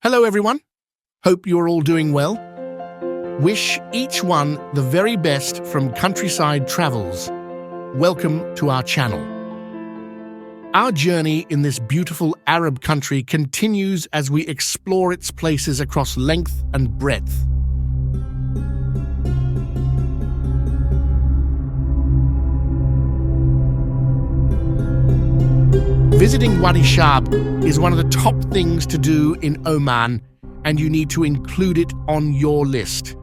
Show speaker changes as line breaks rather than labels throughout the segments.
Hello everyone, hope you're all doing well. Wish each one the very best from Countryside Travels. Welcome to our channel. Our journey in this beautiful Arab country continues as we explore its places across length and breadth. Visiting Wadi Shab is one of the top things to do in Oman, and you need to include it on your list.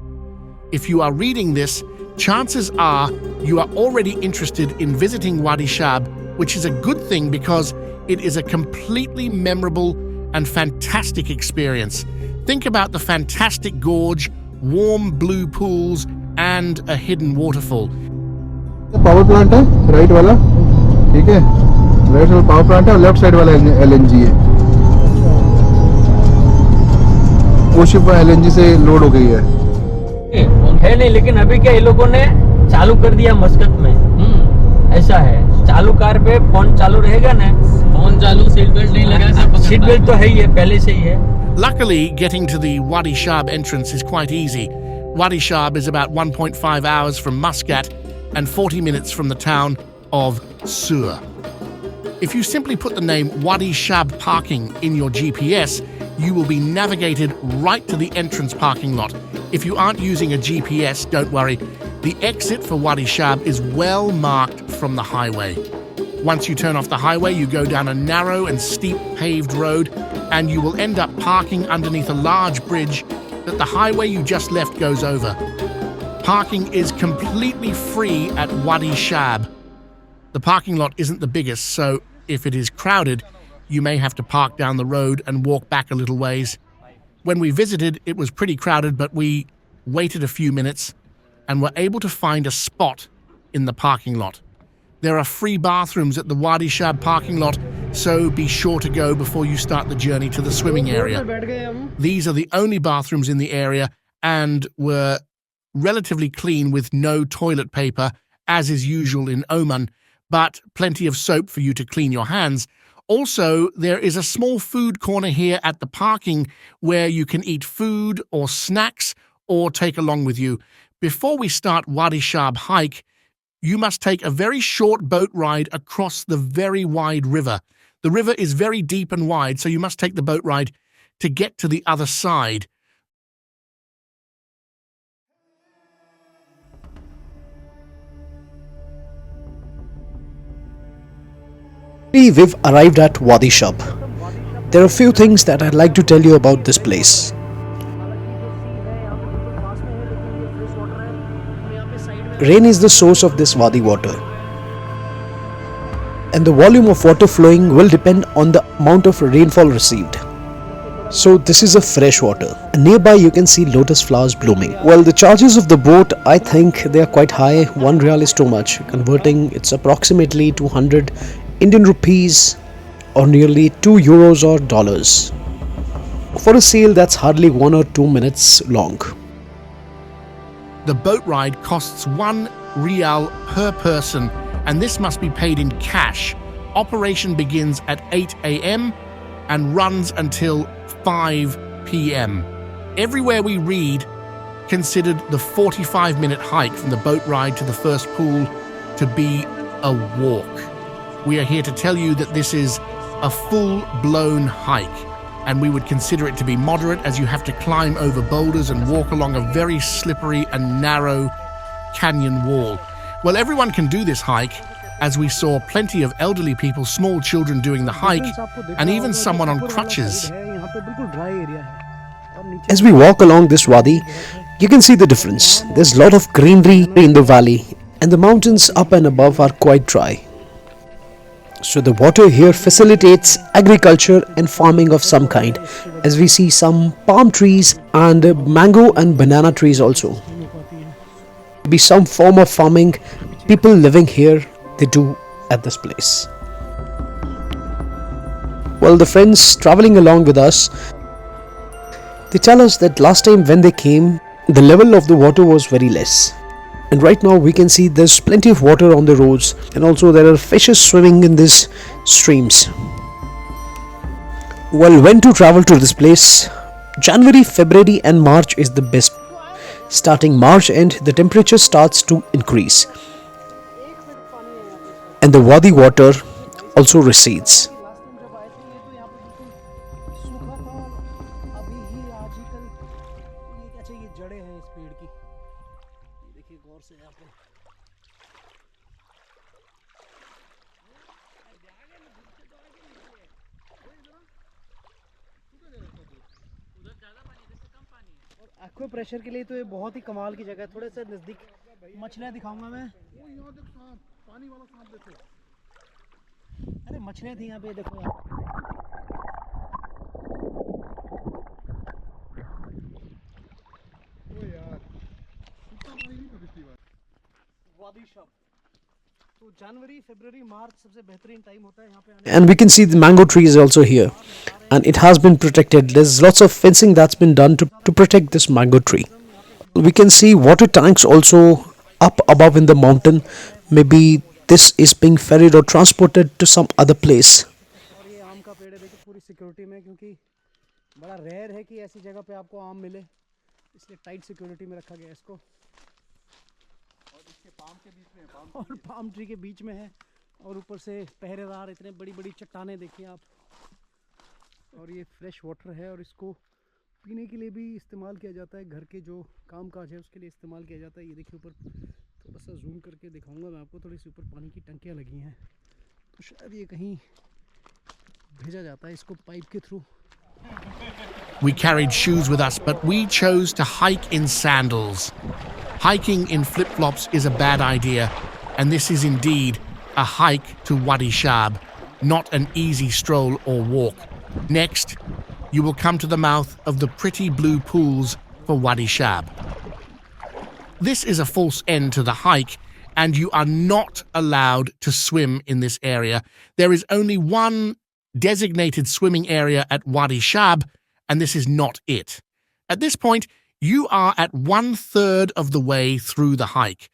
If you are reading this, chances are you are already interested in visiting Wadi Shab, which is a good thing because it is a completely memorable and fantastic experience. Think about the fantastic gorge, warm blue pools, and a hidden waterfall.
Power plant है right वाला, ठीक है, right side power plant है और left side वाला LNG है। वो ship LNG से लोड हो गई है
नहीं, लेकिन अभी क्या ये लोगों ने चालू कर दिया मस्कत में। ऐसा है, चालू कार पे फोन चालू रहेगा ना, फोन चालू, सीट बेल्ट नहीं लगा, सीट बेल्ट तो है ही है, पहले से ही है।
Luckily, getting to the Wadi Shab entrance is quite easy. Wadi Shab is about 1.5 hours from Muscat and 40 minutes from the town of Sur. If you simply put the name Wadi Shab Parking in your GPS, you will be navigated right to the entrance parking lot. If you aren't using a GPS, don't worry. The exit for Wadi Shab is well marked from the highway. Once you turn off the highway, you go down a narrow and steep paved road, and you will end up parking underneath a large bridge that the highway you just left goes over. Parking is completely free at Wadi Shab. The parking lot isn't the biggest, so if it is crowded, you may have to park down the road and walk back a little ways. When we visited, it was pretty crowded, but we waited a few minutes and were able to find a spot in the parking lot. There are free bathrooms at the Wadi Shab parking lot, so be sure to go before you start the journey to the swimming area. These are the only bathrooms in the area and were relatively clean with no toilet paper, as is usual in Oman, but plenty of soap for you to clean your hands. Also, there is a small food corner here at the parking where you can eat food or snacks or take along with you. Before we start Wadi Shab hike, you must take a very short boat ride across the very wide river. The river is very deep and wide, so you must take the boat ride to get to the other side.
We've arrived at Wadi Shab. There are a few things that I'd like to tell you about this place. Rain is the source of this wadi water, and the volume of water flowing will depend on the amount of rainfall received. So this is a fresh water, and nearby you can see lotus flowers blooming. Well, the charges of the boat, I think they are quite high. 1 riyal is too much. Converting, it's approximately 200 Indian rupees or nearly 2 euros or dollars for a sail that's hardly 1 or 2 minutes long.
The boat ride costs 1 rial per person, and this must be paid in cash. Operation begins at 8 a.m. and runs until 5 p.m. Everywhere we read considered the 45-minute hike from the boat ride to the first pool to be a walk. We are here to tell you that this is a full-blown hike, and we would consider it to be moderate as you have to climb over boulders and walk along a very slippery and narrow canyon wall. Well, everyone can do this hike, as we saw plenty of elderly people, small children doing the hike, and even someone on crutches.
As we walk along this wadi, you can see the difference. There's a lot of greenery in the valley, and the mountains up and above are quite dry. So the water here facilitates agriculture and farming of some kind, as we see some palm trees and mango and banana trees also. Be some form of farming people living here, they do at this place. Well, the friends traveling along with us, they tell us that last time when they came, the level of the water was very less. And right now we can see there's plenty of water on the roads, and also there are fishes swimming in these streams. Well, when to travel to this place? January, February and March is the best. Starting March end, the temperature starts to increase and the Wadi water also recedes.
Aqua pressure के लिए तो ये बहुत ही कमाल की जगह है। थोड़े से नज़दीक मछलियाँ दिखाऊंगा मैं।
पानी वाला सांप देखो।
अरे मछलियाँ थी यहाँ पे, देखो यार।
ओ यार, इतना पानी नहीं था पिछली बार।
वादी शब तो जनवरी, फरवरी, मार्च सबसे बेहतरीन टाइम होता है यहाँ पे आने।
And we can see the mango tree is also here, and it has been protected. There's lots of fencing that's been done to protect this mango tree. We can see water tanks also up above in the mountain. Maybe this is being ferried or transported to some other place.
और ये आम का पेड़ है, देखो पूरी security में, क्योंकि बड़ा रेयर है कि ऐसी जगह पे आपको आम मिले, इसलिए टाइट सिक्योरिटी में रखा गया है इसको। और पाम ट्री के बीच में है, और ऊपर से पहरेदार, इतने बड़ी बड़ी चट्टानें देखिए आप। और ये फ्रेश वाटर है और इसको पीने के लिए भी इस्तेमाल किया जाता है। घर के जो काम काज है उसके लिए इस्तेमाल किया जाता है। ये देखिए ऊपर, थोड़ा सा जूम करके दिखाऊंगा मैं आपको, थोड़ी सी ऊपर पानी की टंकियाँ लगी हैं, तो शायद ये कहीं भेजा जाता है इसको पाइप के through.
We carried shoes with us, but we chose to hike in sandals. Hiking in flip-flops is a bad idea, and this is indeed a hike to Wadi Shab, not an easy stroll or walk. Next, you will come to the mouth of the pretty blue pools for Wadi Shab. This is a false end to the hike, and you are not allowed to swim in this area. There is only one designated swimming area at Wadi Shab, and this is not it. At this point, you are at 1/3 of the way through the hike.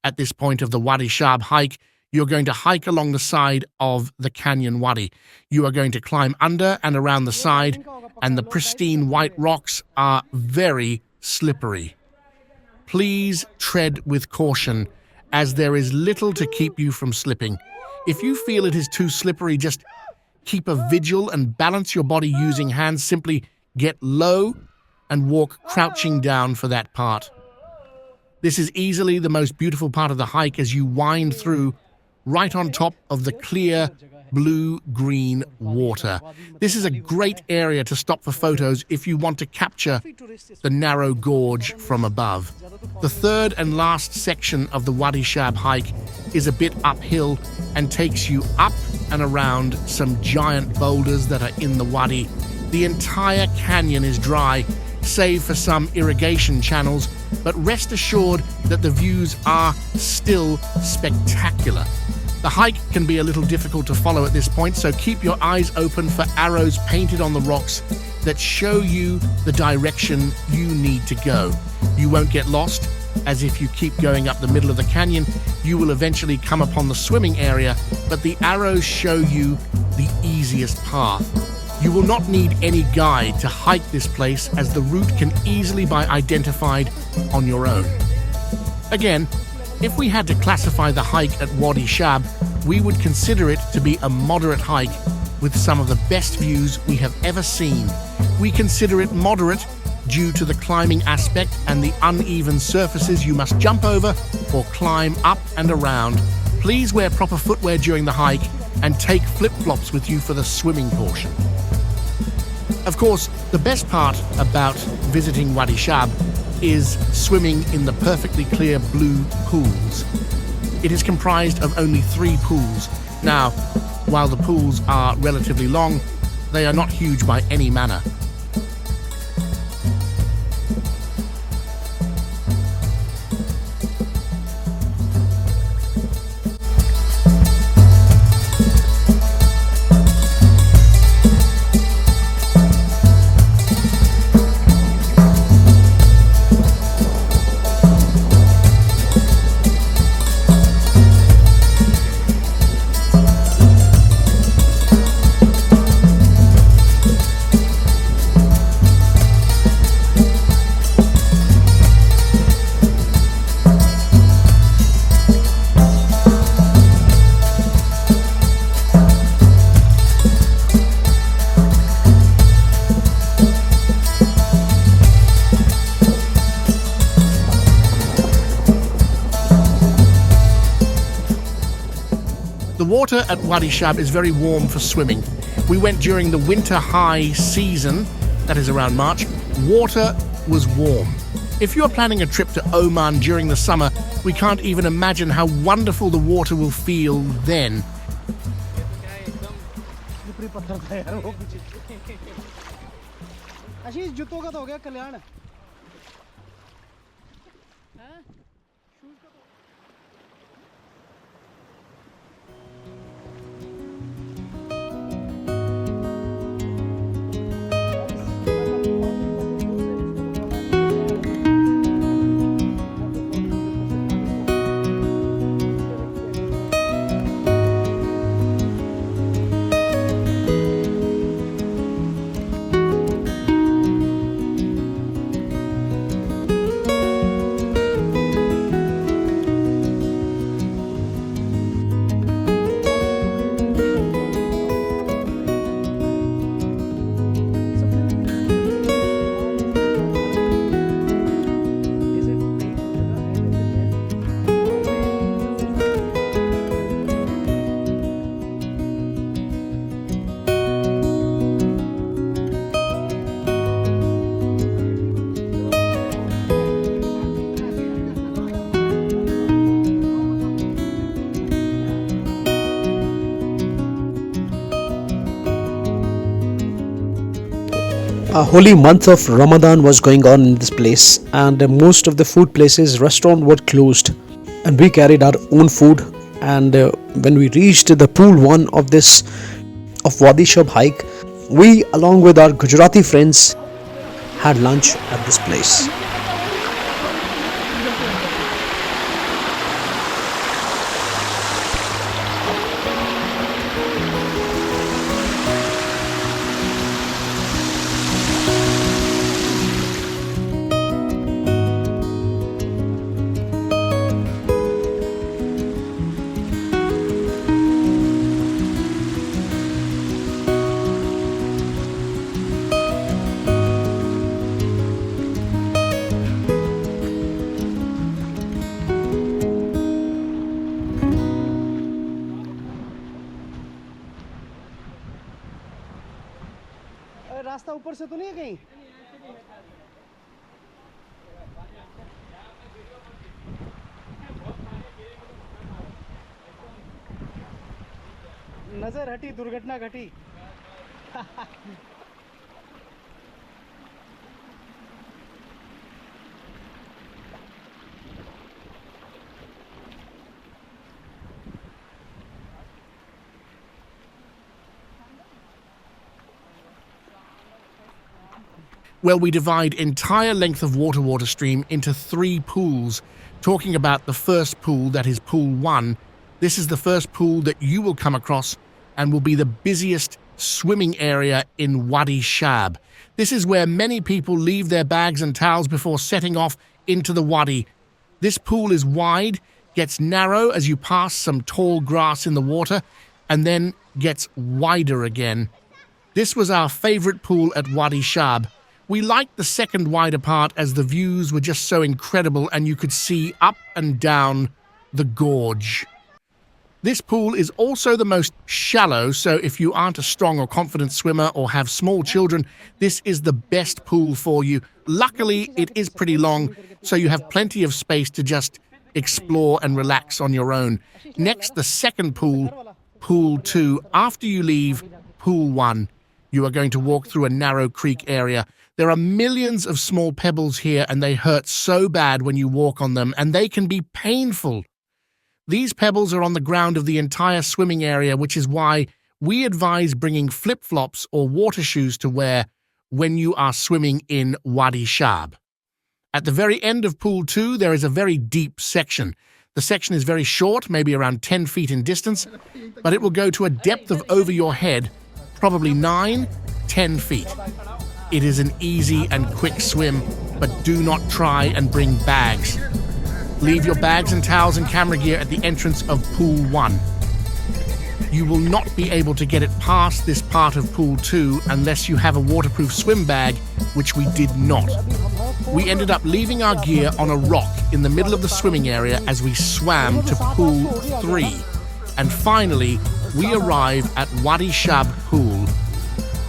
At this point of the Wadi Shab hike, you're going to hike along the side of the canyon wadi. You are going to climb under and around the side, and the pristine white rocks are very slippery. Please tread with caution, as there is little to keep you from slipping. If you feel it is too slippery, just keep a vigil and balance your body using hands. Simply get low and walk crouching down for that part. This is easily the most beautiful part of the hike as you wind through right on top of the clear blue-green water. This is a great area to stop for photos if you want to capture the narrow gorge from above. The third and last section of the Wadi Shab hike is a bit uphill and takes you up and around some giant boulders that are in the wadi. The entire canyon is dry, save for some irrigation channels, but rest assured that the views are still spectacular. The hike can be a little difficult to follow at this point, so keep your eyes open for arrows painted on the rocks that show you the direction you need to go. You won't get lost, as if you keep going up the middle of the canyon, you will eventually come upon the swimming area, but the arrows show you the easiest path. You will not need any guide to hike this place, as the route can easily be identified on your own. Again, if we had to classify the hike at Wadi Shab, we would consider it to be a moderate hike with some of the best views we have ever seen. We consider it moderate due to the climbing aspect and the uneven surfaces you must jump over or climb up and around. Please wear proper footwear during the hike and take flip-flops with you for the swimming portion. Of course, the best part about visiting Wadi Shab is swimming in the perfectly clear blue pools. It is comprised of only 3 pools. Now, while the pools are relatively long, they are not huge by any manner. water at Wadi Shab is very warm for swimming. We went during the winter high season, that is around March. Water was warm. If you're planning a trip to Oman during the summer, we can't even imagine how wonderful the water will feel then.
आशीष जूतों का तो हो गया कल्याण
A holy month of Ramadan was going on in this place, and most of the food places, restaurants were closed, and we carried our own food. And when we reached the pool 1 of Wadi Shab hike, we along with our Gujarati friends had lunch at this place.
रास्ता ऊपर से तो नहीं है कहीं नजर हटी दुर्घटना घटी
Well, we divide entire length of water stream into 3 pools. Talking about the first pool, that is pool 1, this is the first pool that you will come across and will be the busiest swimming area in Wadi Shab. This is where many people leave their bags and towels before setting off into the wadi. This pool is wide, gets narrow as you pass some tall grass in the water, and then gets wider again. This was our favorite pool at Wadi Shab. We liked the second wider part as the views were just so incredible and you could see up and down the gorge. This pool is also the most shallow, so if you aren't a strong or confident swimmer or have small children, this is the best pool for you. Luckily, it is pretty long, so you have plenty of space to just explore and relax on your own. Next, the second pool, pool 2. After you leave pool 1, you are going to walk through a narrow creek area. There are millions of small pebbles here and they hurt so bad when you walk on them, and they can be painful. These pebbles are on the ground of the entire swimming area, which is why we advise bringing flip-flops or water shoes to wear when you are swimming in Wadi Shab. At the very end of pool 2, there is a very deep section. The section is very short, maybe around 10 feet in distance, but it will go to a depth of over your head, probably 9-10 feet. It is an easy and quick swim, but do not try and bring bags. Leave your bags and towels and camera gear at the entrance of pool 1. You will not be able to get it past this part of pool 2 unless you have a waterproof swim bag, which we did not. We ended up leaving our gear on a rock in the middle of the swimming area as we swam to pool 3. And finally, we arrive at Wadi Shab Pool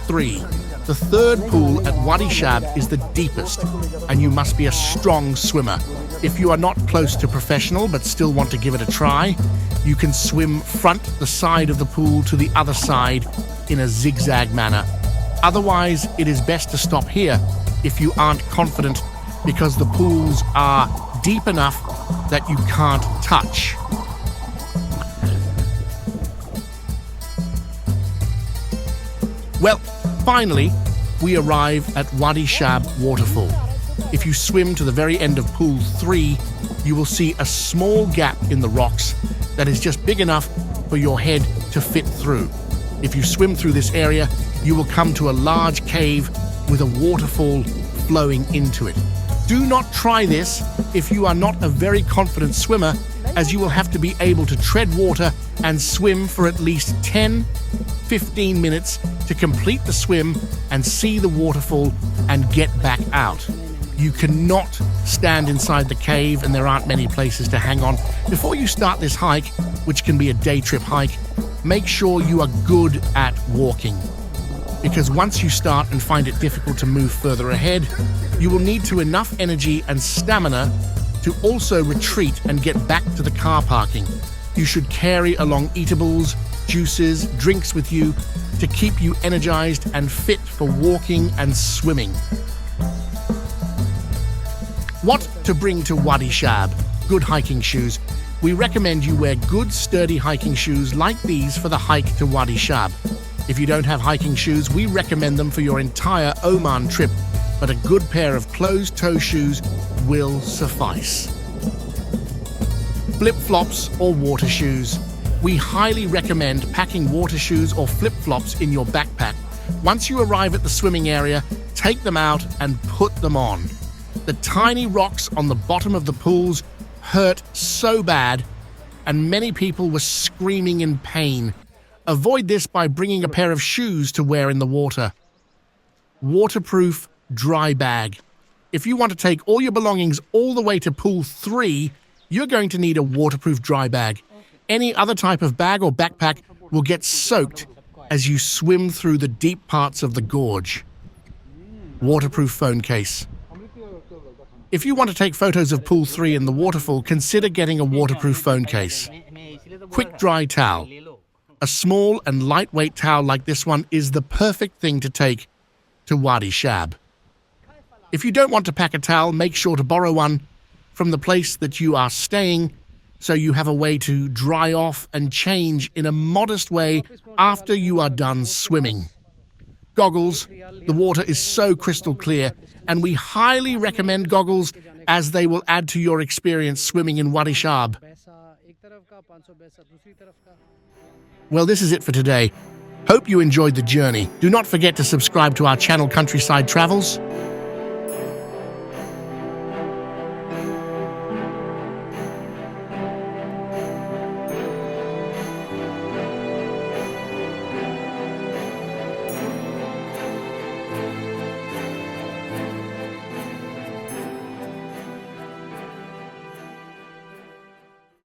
3. The third pool at Wadi Shab is the deepest, and you must be a strong swimmer. If you are not close to professional but still want to give it a try, you can swim front the side of the pool to the other side in a zigzag manner. Otherwise, it is best to stop here if you aren't confident, because the pools are deep enough that you can't touch. Well, finally, we arrive at Wadi Shab waterfall. If you swim to the very end of pool 3, you will see a small gap in the rocks that is just big enough for your head to fit through. If you swim through this area, you will come to a large cave with a waterfall flowing into it. Do not try this if you are not a very confident swimmer, as you will have to be able to tread water and swim for at least 10-15 minutes to complete the swim and see the waterfall and get back out. You cannot stand inside the cave, and there aren't many places to hang on. Before you start this hike, which can be a day trip hike, make sure you are good at walking, because once you start and find it difficult to move further ahead, you will need enough energy and stamina to also retreat and get back to the car parking. You should carry along eatables, juices, drinks with you to keep you energized and fit for walking and swimming. What to bring to Wadi Shab? Good hiking shoes. We recommend you wear good, sturdy hiking shoes like these for the hike to Wadi Shab. If you don't have hiking shoes, we recommend them for your entire Oman trip, but a good pair of closed-toe shoes will suffice. Flip-flops or water shoes. We highly recommend packing water shoes or flip-flops in your backpack. Once you arrive at the swimming area, take them out and put them on. The tiny rocks on the bottom of the pools hurt so bad, and many people were screaming in pain. Avoid this by bringing a pair of shoes to wear in the water. Waterproof dry bag. If you want to take all your belongings all the way to pool 3, you're going to need a waterproof dry bag. Any other type of bag or backpack will get soaked as you swim through the deep parts of the gorge. Waterproof phone case. If you want to take photos of pool 3 and the waterfall, consider getting a waterproof phone case. Quick dry towel. A small and lightweight towel like this one is the perfect thing to take to Wadi Shab. If you don't want to pack a towel, make sure to borrow one from the place that you are staying, so you have a way to dry off and change in a modest way after you are done swimming. Goggles. The water is so crystal clear, and we highly recommend goggles as they will add to your experience swimming in Wadi Shab. Well, this is it for today. Hope you enjoyed the journey. Do not forget to subscribe to our channel Countryside Travels.